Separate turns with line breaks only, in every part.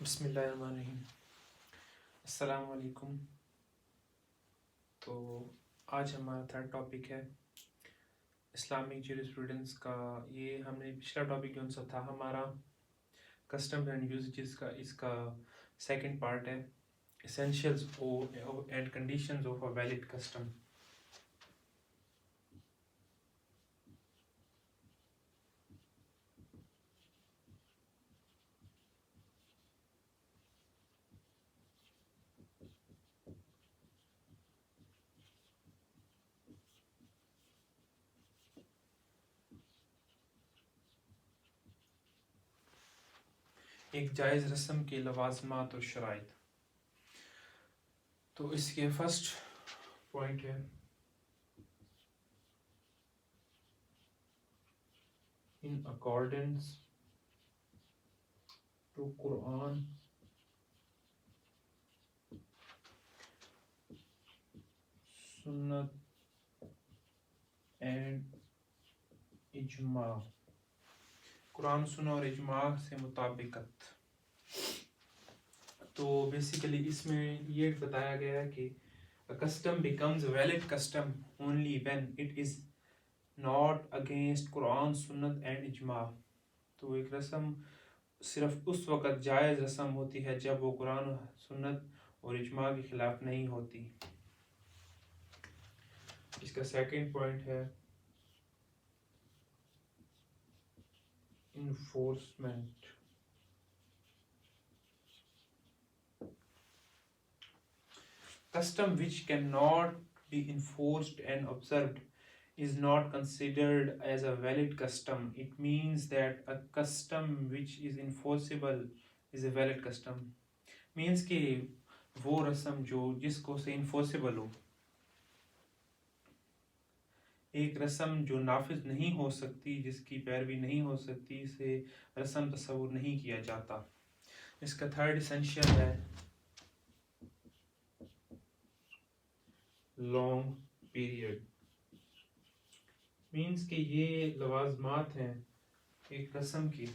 بسم اللہ الرحمن الرحیم. السلام علیکم. تو آج ہمارا تھرڈ ٹاپک ہے اسلامک جیورسپروڈنس کا. یہ ہم نے پچھلا ٹاپک کون سا تھا ہمارا کسٹم اینڈ یوزیجز کا. اس کا سیکنڈ پارٹ ہے essentials and conditions of a valid custom. ایک جائز رسم کے لوازمات اور شرائط. تو اس کے فرسٹ پوائنٹ ہے in accordance to Quran سنت اینڈ اجماع. قرآن سنو اور اجماع سے مطابقت. تو بیسیکلی اس میں یہ بتایا گیا ہے کہ a custom becomes a valid custom only when it is not against قرآن سنت اینڈ اجماع. تو ایک رسم صرف اس وقت جائز رسم ہوتی ہے جب وہ قرآن سنت اور اجماع کے خلاف نہیں ہوتی. اس کا سیکنڈ پوائنٹ ہے enforcement. Custom which cannot be enforced and observed is not considered as a valid custom. It means that a custom which is enforceable is a valid custom. Means کہ وہ رسم جس کو سے enforceable ہو. ایک رسم جو نافذ نہیں ہو سکتی، جس کی پیروی نہیں ہو سکتی، اسے رسم تصور نہیں کیا جاتا. اس کا تھرڈ اسینشیل ہے لانگ پیریڈ. مینس کہ یہ لوازمات ہیں ایک رسم کی،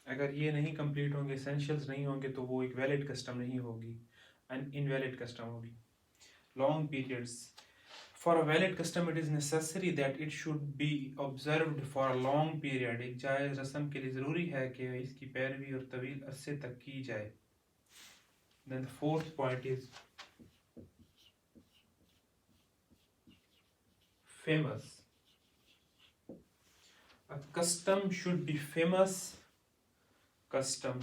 اگر یہ نہیں کمپلیٹ ہوں گے، اسینشیلز نہیں ہوں گے، تو وہ ایک ویلڈ کسٹم نہیں ہوگی، انویلڈ کسٹم ہوگی. Long periods. For a valid custom it is necessary that it should be observed for a long period. ایک جائز رسم کے لیے ضروری ہے کہ اس کی پیروی اور طویل عرصے تک کی جائے. Then the fourth point is famous. A custom should be famous custom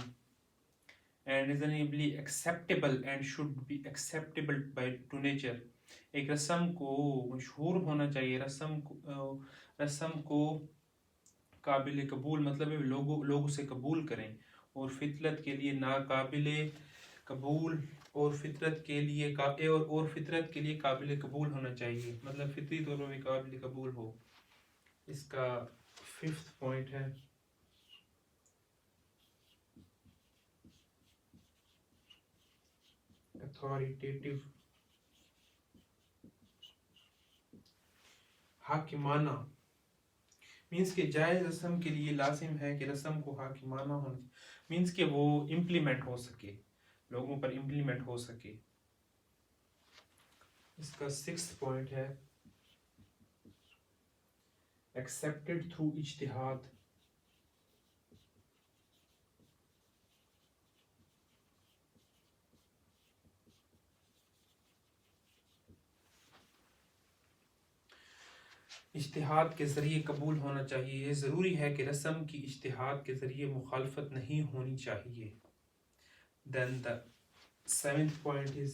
and reasonably acceptable and should be acceptable to nature. ایک رسم کو مشہور ہونا چاہیے، رسم کو قابل قبول، مطلب لوگ اسے قبول کریں، اور فطرت کے لیے ناقابل قبول اور فطرت کے لیے قابل قبول ہونا چاہیے، مطلب فطری طور پر قابل قبول ہو. اس کا ففتھ پوائنٹ ہے اتھارٹیٹیو حاکمانہ. مینس کہ جائز رسم کے لیے لازم ہے کہ رسم کو حاکمانہ ہونا، مینس کہ وہ امپلیمنٹ ہو سکے، لوگوں پر امپلیمنٹ ہو سکے. اس کا سکس پوائنٹ ہے ایکسیپٹڈ تھرو اجتہاد. اجتہاد کے ذریعے قبول ہونا چاہیے. یہ ضروری ہے کہ رسم کی اجتہاد کے ذریعے مخالفت نہیں ہونی چاہیے. Then the seventh point is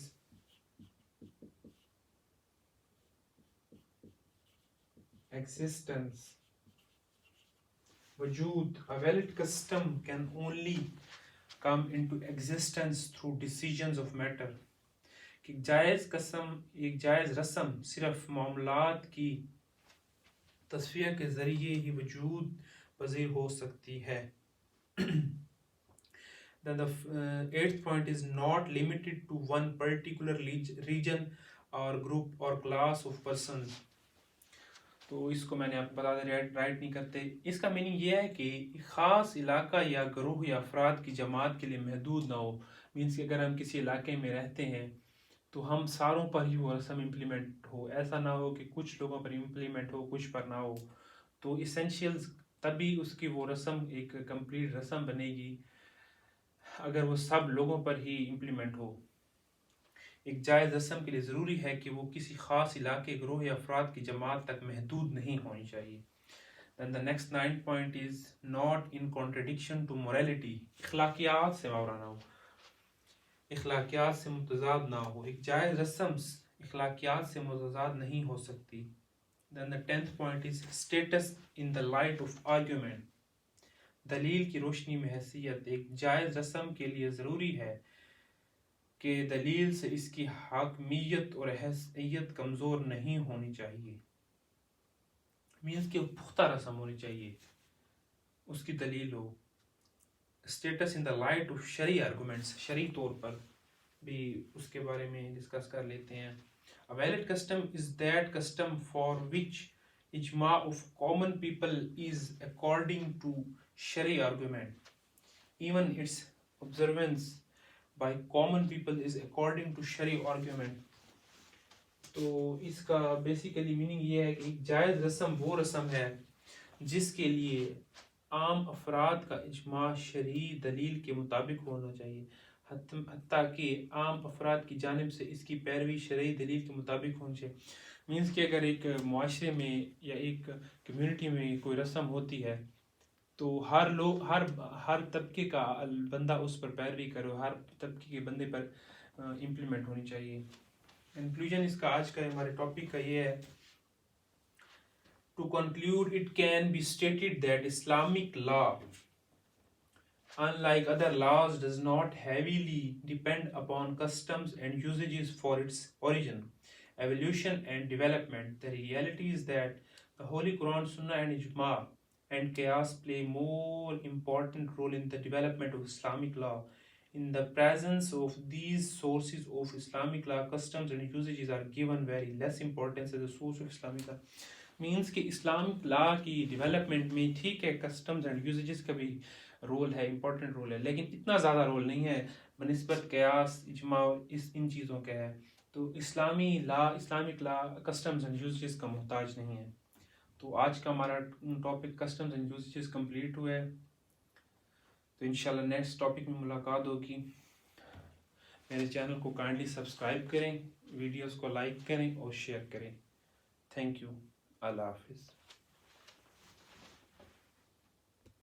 existence. وجود. A valid custom can only come into existence through decisions of matter. کہ ایک جائز رسم صرف معاملات کی تصفیہ کے ذریعے ہی وجود پذیر ہو سکتی ہے. Then the eighth point is not limited to one particular region or group or class of persons. تو اس کو میں نے آپ کو بتا دیا رائٹ نہیں کرتے. اس کا میننگ یہ ہے کہ خاص علاقہ یا گروہ یا افراد کی جماعت کے لیے محدود نہ ہو. مینس کہ اگر ہم کسی علاقے میں رہتے ہیں تو ہم ساروں پر ہی وہ رسم امپلیمنٹ ہو. ایسا نہ ہو کہ کچھ لوگوں پر امپلیمنٹ ہو کچھ پر نہ ہو. تو اسینشیلز تبھی اس کی وہ رسم ایک کمپلیٹ رسم بنے گی اگر وہ سب لوگوں پر ہی امپلیمنٹ ہو. ایک جائز رسم کے لیے ضروری ہے کہ وہ کسی خاص علاقے گروہ یا افراد کی جماعت تک محدود نہیں ہونی چاہیے. Then the next 9 point is not in contradiction to morality. اخلاقیات سے ماورا نہ ہو, اخلاقیات سے متضاد نہ ہو. ایک جائز رسم اخلاقیات سے متضاد نہیں ہو سکتی. Then the 10th point is status in the light of argument. دلیل کی روشنی میں حیثیت. ایک جائز رسم کے لیے ضروری ہے کہ دلیل سے اس کی حاکمیت اور حیثیت کمزور نہیں ہونی چاہیے. مینس کہ پختہ رسم ہونی چاہیے, اس کی دلیل ہو. Status in the light of شرعی آرگومنٹس, شرعی طور پر بھی اس کے بارے میں ڈسکس کر لیتے ہیں. A valid custom is that custom for which ijma of common people is according to shari argument. Even its observance by common people is according to shari argument. تو اس کا بیسیکلی میننگ یہ ہے کہ ایک جائز رسم وہ رسم ہے جس کے لیے عام افراد کا اجماع شرعی دلیل کے مطابق ہونا چاہیے, حتیٰ کہ عام افراد کی جانب سے اس کی پیروی شرعی دلیل کے مطابق ہونی چاہیے. مینس کہ اگر ایک معاشرے میں یا ایک کمیونٹی میں کوئی رسم ہوتی ہے تو ہر طبقے کا بندہ اس پر پیروی کرے, ہر طبقے کے بندے پر امپلیمنٹ ہونی چاہیے. کنکلوژن اس کا آج کا ہمارے ٹاپک کا یہ ہے. To conclude, it can be stated that Islamic law, unlike other laws, does not heavily depend upon customs and usages for its origin, evolution and development. The reality is that the Holy Quran, Sunnah and Ijma and Qiyas play a more important role in the development of Islamic law. In the presence of these sources of Islamic law, customs and usages are given very less importance as a source of Islamic law. Means کہ Islamic law کی development میں ٹھیک ہے customs and usages کا بھی role ہے, important role ہے, لیکن اتنا زیادہ رول نہیں ہے بنسبت قیاس اجماع ان چیزوں کا ہے. تو Islamic law customs and usages کا محتاج نہیں ہے. تو آج کا ہمارا topic customs and usages complete ہوا ہے. تو انشاءاللہ نیکسٹ ٹاپک میں ملاقات ہوگی. میرے چینل کو کائنڈلی سبسکرائب کریں, ویڈیوز کو لائک کریں اور شیئر کریں. Thank you. اللہ حافظ.